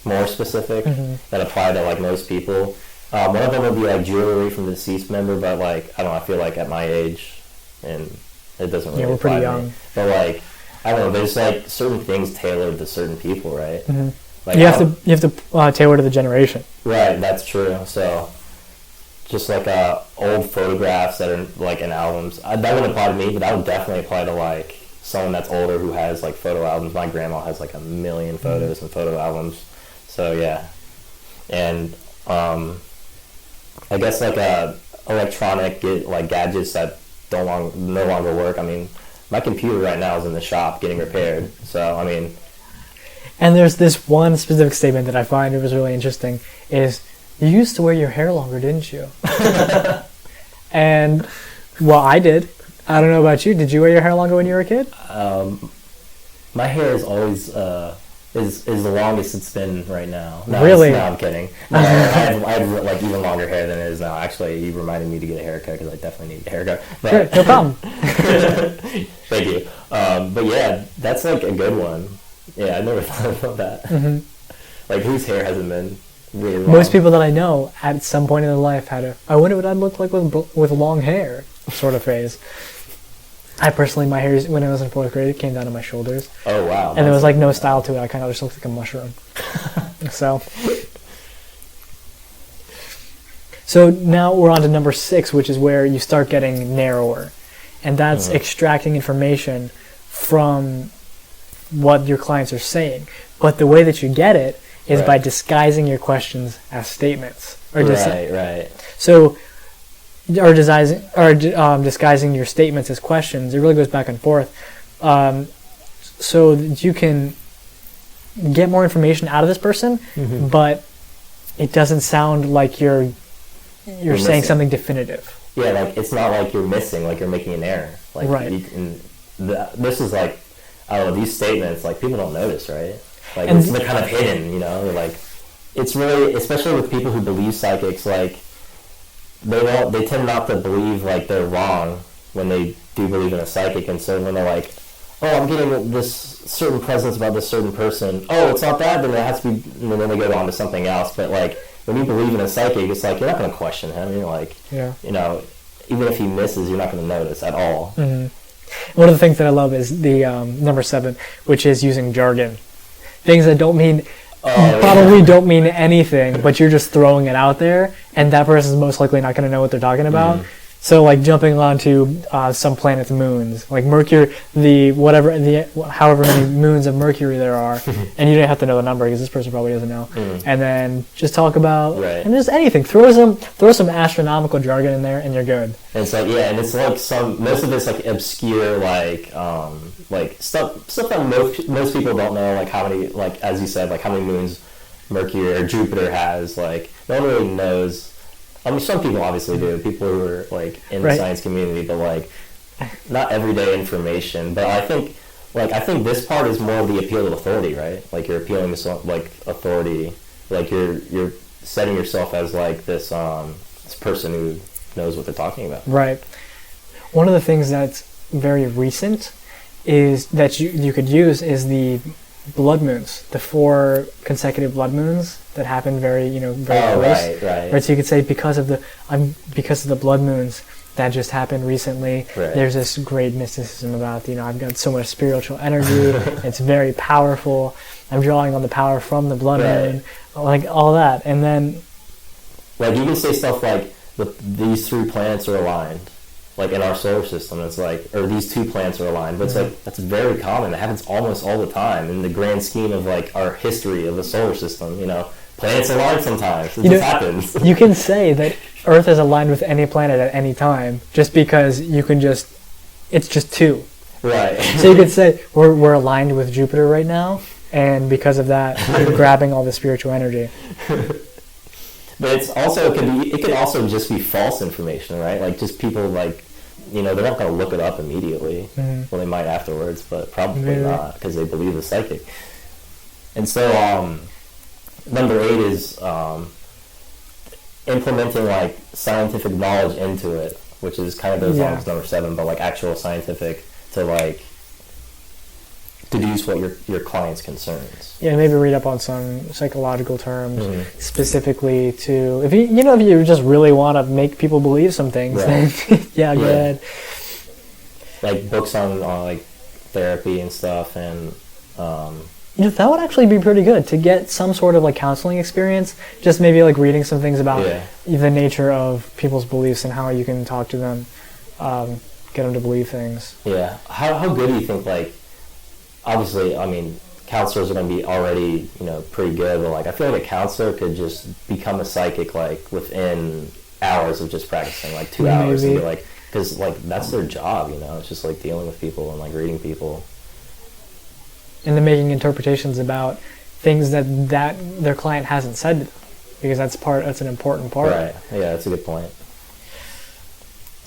more specific, that apply to like most people. One of them would be like jewelry from the deceased member, but like I don't know, I feel like at my age, and it doesn't really we're apply pretty to young. me. But like I don't know, there's like certain things tailored to certain people, right? Like you have to tailor to the generation. Right, that's true. So just like old photographs that are like in albums, that wouldn't apply to me, but that would definitely apply to like someone that's older who has like photo albums. My grandma has like 1 million photos and photo albums. So yeah, and I guess like electronic gadgets that no longer work. I mean, my computer right now is in the shop getting repaired. So I mean, and there's this one specific statement that I find it was really interesting is, you used to wear your hair longer, didn't you? And well, I did. I don't know about you. Did you wear your hair longer when you were a kid? My hair is always is the longest it's been right now. No, really? No, I'm kidding. No, I had like even longer hair than it is now. Actually, you reminded me to get a haircut because I definitely need a haircut. But, sure, no problem. Thank you. But yeah, that's like a good one. Yeah, I never thought about that. Like, whose hair hasn't been really long? Most people that I know at some point in their life had I wonder what I'd look like with long hair sort of phase. I personally, my hair, when I was in 4th grade, it came down to my shoulders. Oh, wow. And there was like no style to it. I kind of just looked like a mushroom. So now we're on to number 6, which is where you start getting narrower. And that's extracting information from what your clients are saying. But the way that you get it is by disguising your questions as statements. Right. So, disguising your statements as questions. It really goes back and forth. So that you can get more information out of this person, but it doesn't sound like you're saying something definitive. Yeah, like it's not like you're missing, like you're making an error. Like this is like, I don't know, these statements, like people don't notice, right? Like they're kind of hidden, you know. Like it's really, especially with people who believe psychics, like they tend not to believe like they're wrong when they do believe in a psychic, and so when they're like, oh, I'm getting this certain presence about this certain person. Oh, it's not that, then it has to be, and then they go on to something else. But like when you believe in a psychic, it's like you're not going to question him. You're like, you know, even if he misses, you're not going to notice at all. One of the things that I love is the number 7, which is using jargon. Things that don't mean don't mean anything, but you're just throwing it out there, and that person's most likely not going to know what they're talking about. So, like jumping onto some planet's moons, like Mercury, however many moons of Mercury there are, and you don't have to know the number because this person probably doesn't know. And then just talk about and just anything. Throw some astronomical jargon in there, and you're good. And it's like and it's like most of it's like obscure, like stuff that most people don't know, like how many, like as you said, like how many moons Mercury or Jupiter has. Like no one really knows. I mean, some people obviously do. People who are like in the science community, but like not everyday information. But I think this part is more of the appeal of authority, right? Like you're appealing to like authority. Like you're setting yourself as like this person who knows what they're talking about. Right. One of the things that's very recent is that you could use is the blood moons, the 4 consecutive blood moons that happen very close. Right. So you could say because of the blood moons, that just happened recently. Right. There's this great mysticism about, I've got so much spiritual energy. It's very powerful. I'm drawing on the power from the blood moon, like all that. And then, like, you can say stuff like, these 3 planets are aligned, like in our solar system. It's like, or these 2 planets are aligned. But it's like, that's very common. It happens almost all the time in the grand scheme of like our history of the solar system. Planets align sometimes. It just happens. You can say that Earth is aligned with any planet at any time, just because it's just 2. Right. So you could say we're aligned with Jupiter right now, and because of that, I'm grabbing all the spiritual energy. But it could also just be false information, right? Like, just people, like, they're not going to look it up immediately. Mm-hmm. Well, they might afterwards, but probably not, because they believe the psychic. And so, number 8 is implementing, like, scientific knowledge into it, which is kind of goes on with number 7, but, like, actual scientific to, like, deduce what your client's concerns. Yeah, maybe read up on some psychological terms specifically to, if you just really want to make people believe some things, then go ahead. Like books on like therapy and stuff, and that would actually be pretty good to get some sort of like counseling experience. Just maybe like reading some things about the nature of people's beliefs and how you can talk to them, get them to believe things. Yeah. How good do you think, like, obviously, I mean, counselors are going to be already, pretty good, but, like, I feel like a counselor could just become a psychic, like, within hours of just practicing, like, 2 hours, and be like, because, like, that's their job, it's just, like, dealing with people and, like, reading people. And then making interpretations about things that their client hasn't said to them, because that's an important part. Right, yeah, that's a good point.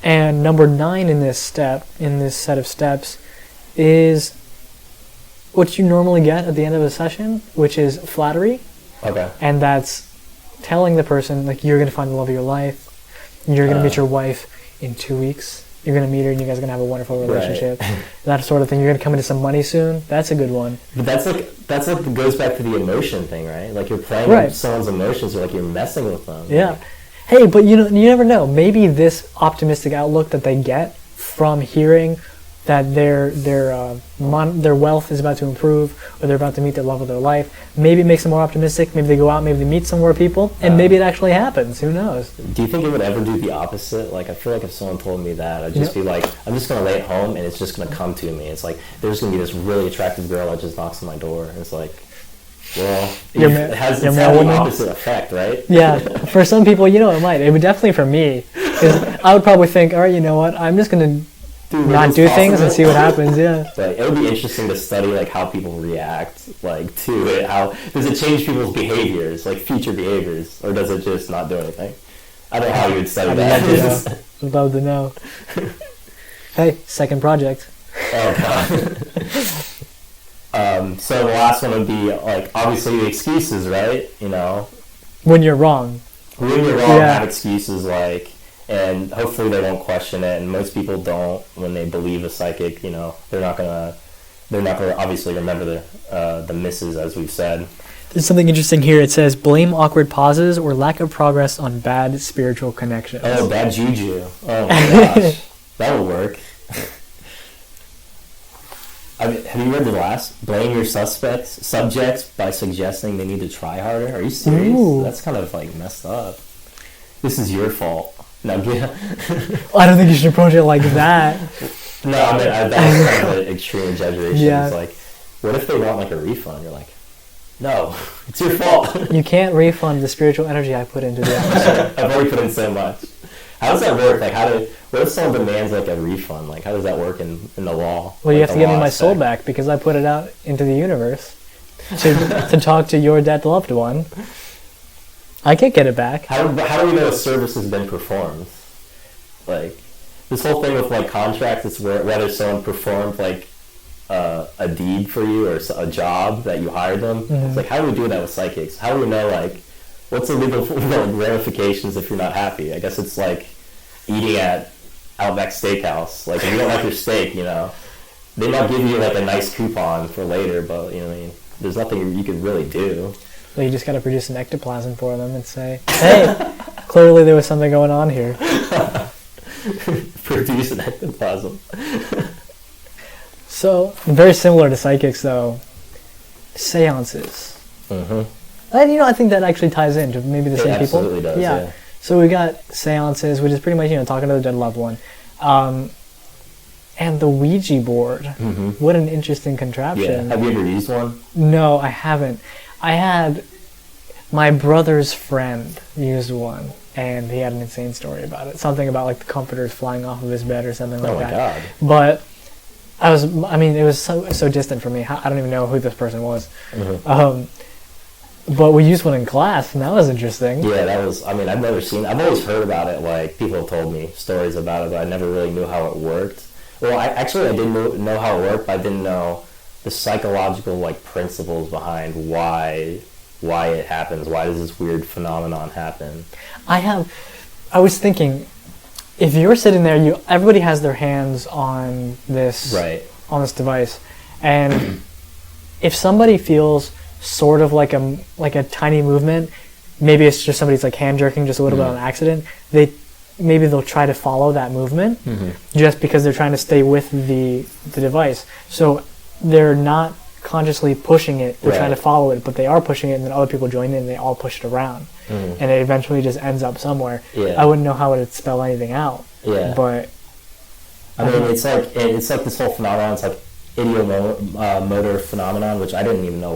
And number 9 in this set of steps, is what you normally get at the end of a session, which is flattery. Okay. And that's telling the person, like, you're going to find the love of your life. You're going to meet your wife in 2 weeks. You're going to meet her and you guys are going to have a wonderful relationship. Right. That sort of thing. You're going to come into some money soon. That's a good one. But that's like goes back to the emotion thing, right? Like, you're playing with someone's emotions, or like you're messing with them. Yeah. Like, hey, but you never know. Maybe this optimistic outlook that they get from hearing that their wealth is about to improve, or they're about to meet the love of their life, maybe it makes them more optimistic. Maybe they go out, maybe they meet some more people, and maybe it actually happens. Who knows? Do you think it would ever do the opposite? Like, I feel like if someone told me that, I'd just be like, I'm just going to lay at home, and it's just going to come to me. It's like, there's going to be this really attractive girl that just knocks on my door, and it's like, well, it has the opposite effect, right? Yeah, for some people, it might. It would definitely for me. 'Cause I would probably think, all right, you know what, I'm just going to not do things and see what happens. Yeah. Like, it would be interesting to study, like, how people react, like, to it. How does it change people's behaviors, like future behaviors, or does it just not do anything? I don't know how you would study that. I'd love to know. Hey, second project. Oh God. So the last one would be, like, obviously the excuses, right? When you're wrong. When you're wrong, have excuses, like. And hopefully they won't question it, and most people don't when they believe a psychic. They're not gonna obviously remember the misses, as we've said. There's something interesting here. It says blame awkward pauses or lack of progress on bad spiritual connections. Oh, bad juju! Oh my gosh, that would work. I mean, have you read the last? Blame your subjects by suggesting they need to try harder. Are you serious? Ooh. That's kind of like messed up. This is your fault. No, I don't think you should approach it like that. No, I mean, that's kind of an extreme exaggeration. Yeah. It's like, what if they want, like, a refund? You're like, no, it's your fault. You can't refund the spiritual energy I put into the episode. I've already put in so much. How does that work? Like, what if someone demands, like, a refund? Like, how does that work in the law? Well, you have to give me my soul back because I put it out into the universe to talk to your dead loved one. I can't get it back. How do we know a service has been performed? Like, this whole thing with, like, contracts, it's whether someone performed, like, a deed for you or a job that you hired them. Mm-hmm. It's like, how do we do that with psychics? How do we know, like, what's the legal ramifications if you're not happy? I guess it's like eating at Outback Steakhouse. Like, if you don't like your steak, they might give you, like, a nice coupon for later, but, there's nothing you could really do. Well, you just got to produce an ectoplasm for them and say, hey, clearly there was something going on here. produce an ectoplasm. So, very similar to psychics, though. Seances. Mm-hmm. And, I think that actually ties into maybe the same people. It absolutely does, yeah. So we got seances, which is pretty much, talking to the dead loved one. And the Ouija board. Mm-hmm. What an interesting contraption. Yeah. Have you ever used one? No, I haven't. I had my brother's friend used one, and he had an insane story about it. Something about like the comforters flying off of his bed or something like that. Oh my God. But it was so distant from me. I don't even know who this person was. Mm-hmm. But we used one in class, and that was interesting. Yeah, I've always heard about it, like, people have told me stories about it, but I never really knew how it worked. Well, I didn't know how it worked, but I didn't know the psychological, like, principles behind why it happens. Why does this weird phenomenon happen? I was thinking, if you're sitting there, everybody has their hands on this device, and if somebody feels sort of like a tiny movement, maybe it's just somebody's like hand jerking just a little bit on accident, they'll try to follow that movement just because they're trying to stay with the device. So they're not consciously pushing it, they're trying to follow it, but they are pushing it, and then other people join in and they all push it around. And it eventually just ends up somewhere. I wouldn't know how it would spell anything out. But I mean, it's like this whole phenomenon. It's like idiomotor phenomenon, which I didn't even know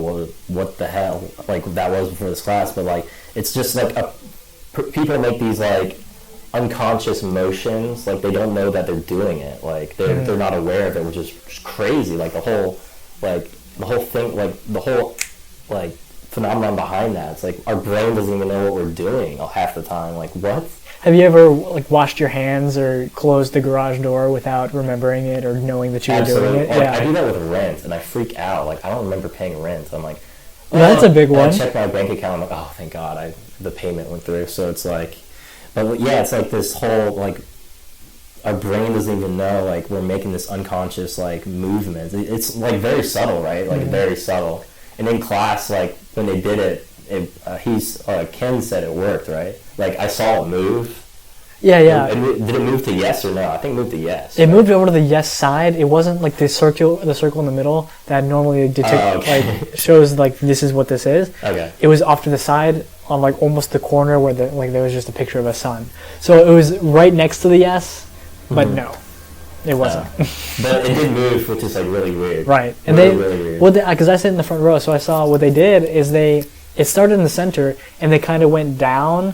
what the hell like that was before this class. But like, it's just like people make these like unconscious motions, like they don't know that they're doing it. Like they're not aware of it, which is crazy. Like the whole thing, like the whole like phenomenon behind that. It's like our brain doesn't even know what we're doing half the time. Like, what? Have you ever like washed your hands or closed the garage door without remembering it or knowing that you were doing it? Like, I do that with rent, and I freak out. Like, I don't remember paying rent. I'm like, that's a big one. I check my bank account. I'm like, oh, thank God, the payment went through. So it's like, but yeah, it's like this whole like our brain doesn't even know like we're making this unconscious like movement. It's like very subtle, right? Like very subtle. And in class, like when they did it, Ken said it worked, right? Like I saw it move. Yeah. Did it move to yes or no? I think it moved to yes. It moved over to the yes side. It wasn't like the circle in the middle that normally like shows like this is what this is. Okay. It was off to the side on like almost the corner where there was just a picture of a sun. So it was right next to the yes, but no, it wasn't. But it did move, which is like really weird. Right, and really weird. Because I sat in the front row, so I saw what they did is it started in the center, and they kind of went down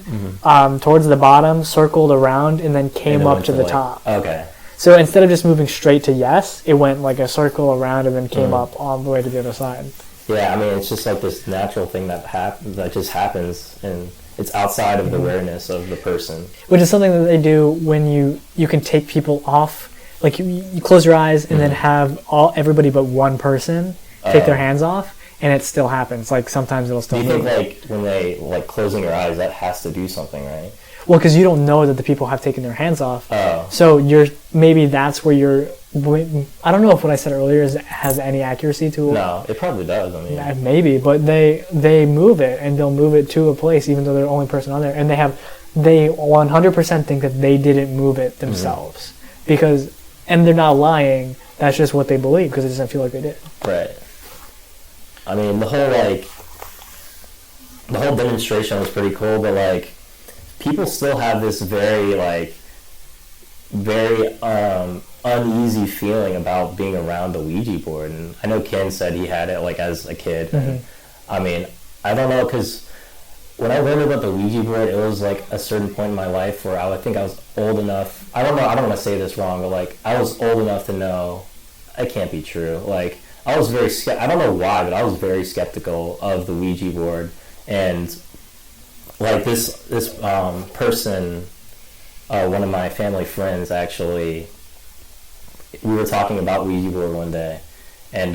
towards the bottom, circled around, and then came up to the top. Okay. So instead of just moving straight to yes, it went like a circle around and then came up all the way to the other side. Yeah, I mean, it's just like this natural thing that just happens, and it's outside of the awareness of the person. Which is something that they do when you can take people off. Like you close your eyes and then have everybody but one person take their hands off. And it still happens. Like sometimes it'll still. Do you think like when they like closing your eyes, that has to do something, right? Well, because you don't know that the people have taken their hands off. Oh. So maybe that's where I don't know if what I said earlier has any accuracy to it. No, it probably does. I mean, maybe, but they move it and they'll move it to a place even though they're the only person on there, and they 100% think that they didn't move it themselves and they're not lying. That's just what they believe because it doesn't feel like they did. Right. I mean, the whole demonstration was pretty cool, but like, people still have this very uneasy feeling about being around the Ouija board. And I know Ken said he had it like as a kid. And, I mean, I don't know, because when I learned about the Ouija board, it was like a certain point in my life where I think I was old enough. I don't know. I don't want to say this wrong, but like I was old enough to know it can't be true. Like. I was very I don't know why, but I was very skeptical of the Ouija board, and like this person, one of my family friends actually, we were talking about Ouija board one day, and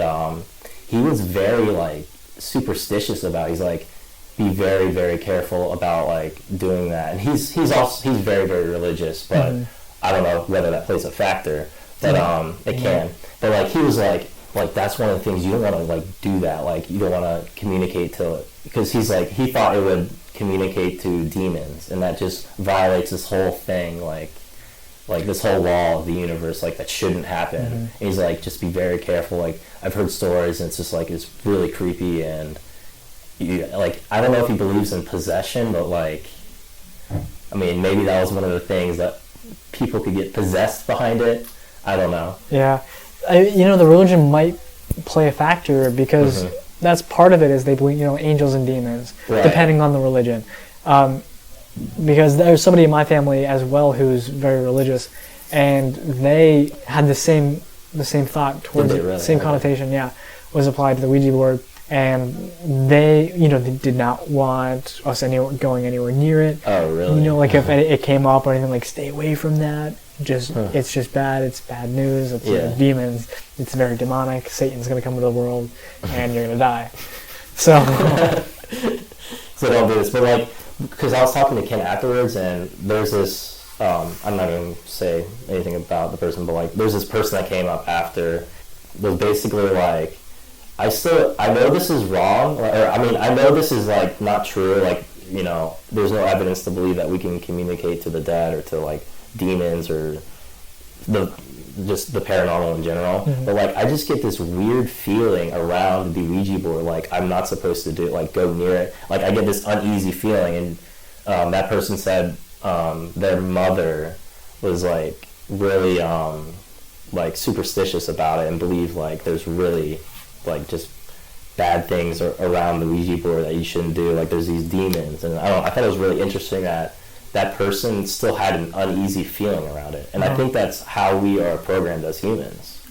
he was very like superstitious about it. He's like, be very, very careful about like doing that, and he's very, very religious, but I don't know whether that plays a factor, but it can. But like he was like that's one of the things you don't want to like do that, like you don't want to communicate to it, because he's like he thought it would communicate to demons, and that just violates this whole thing, like like this whole law of the universe, like that shouldn't happen. And he's like, just be very careful. Like I've heard stories, and it's just like it's really creepy. And like I don't know if he believes in possession, but like, I mean, maybe that was one of the things that people could get possessed behind it. I don't know. Yeah, the religion might play a factor because that's part of it. Is they believe angels and demons, depending on the religion. Because there's somebody in my family as well who's very religious, and they had the same thought towards it, same connotation, was applied to the Ouija board, and they they did not want us going anywhere near it. Oh, really? Like if it came up or anything, like stay away from that. It's just bad. It's bad news. It's demons. It's very demonic. Satan's gonna come into the world, and you're gonna die. So, so don't do this. But like, because I was talking to Ken afterwards, and there's this. I'm not going to say anything about the person, but like, there's this person that came up after. Was basically like, I know this is wrong, or I mean, I know this is like not true. Like, there's no evidence to believe that we can communicate to the dead or to like demons or just the paranormal in general. But like, I just get this weird feeling around the Ouija board, like I'm not supposed to go near it. Like I get this uneasy feeling, and that person said their mother was like really like superstitious about it and believed like there's really like just bad things around the Ouija board that you shouldn't do. Like there's these demons, and I thought it was really interesting that person still had an uneasy feeling around it. And I think that's how we are programmed as humans,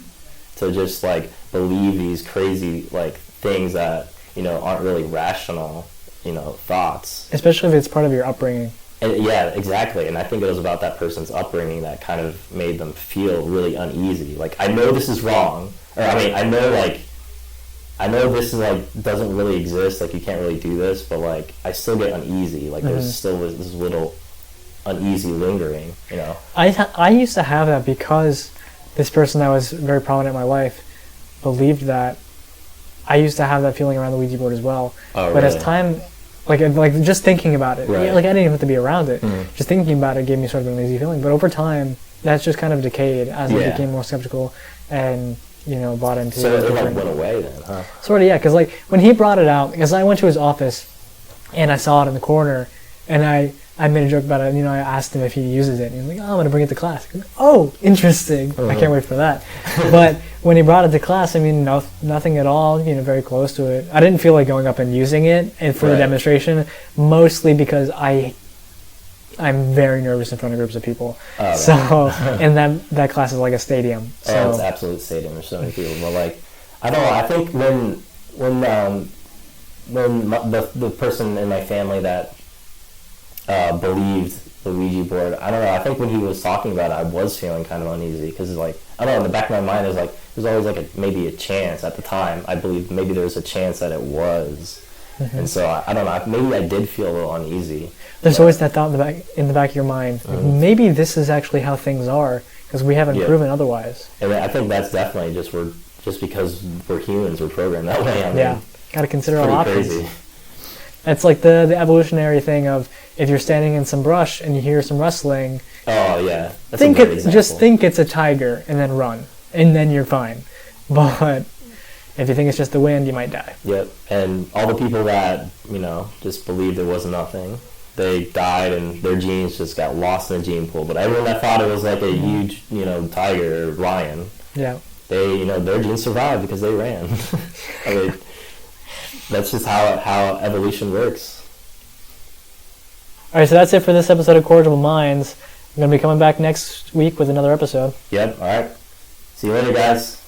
to just like believe these crazy like things that aren't really rational thoughts, especially if it's part of your upbringing. And yeah, exactly. And I think it was about that person's upbringing that kind of made them feel really uneasy. Like, I know this is wrong, or I mean, I know this is like doesn't really exist, like you can't really do this, but like I still get uneasy. Like there's still this little uneasy lingering, I used to have that because this person that was very prominent in my life believed that. I used to have that feeling around the Ouija board as well. Oh, but really? As time, like just thinking about it, like I didn't even have to be around it. Just thinking about it gave me sort of an uneasy feeling. But over time, that's just kind of decayed as I became more skeptical and bought into. So it like went away then, huh? Sort of, yeah. Because like when he brought it out, because I went to his office and I saw it in the corner, and I made a joke about it. I asked him if he uses it, and he was like, "Oh, I'm gonna bring it to class." Like, oh, interesting! I can't wait for that. But when he brought it to class, I mean, nothing at all. Very close to it. I didn't feel like going up and using it and for the demonstration, mostly because I'm very nervous in front of groups of people. And that class is like a stadium. So. It's an absolute stadium. There's so many people. But like, I don't know. I think when the person in my family that believed the Ouija board, I don't know, I think when he was talking about it, I was feeling kind of uneasy, because like, I don't know, in the back of my mind there's always like maybe a chance. At the time I believed maybe there was a chance that it was, and so I don't know, maybe I did feel a little uneasy. There's always that thought in the back of your mind, like, maybe this is actually how things are, because we haven't proven otherwise. And I think that's definitely just because we're humans, we're programmed that way. I mean, got to consider all options. Crazy. It's like the evolutionary thing of, if you're standing in some brush and you hear some rustling, just think it's a tiger and then run, and then you're fine. But if you think it's just the wind, you might die. Yep. And all the people that just believed there was nothing, they died and their genes just got lost in the gene pool. But everyone that thought it was like a huge tiger or lion, they their genes survived because they ran. I mean, that's just how evolution works. All right, so that's it for this episode of Corrigible Minds. I'm going to be coming back next week with another episode. Yep, all right. See you later, guys.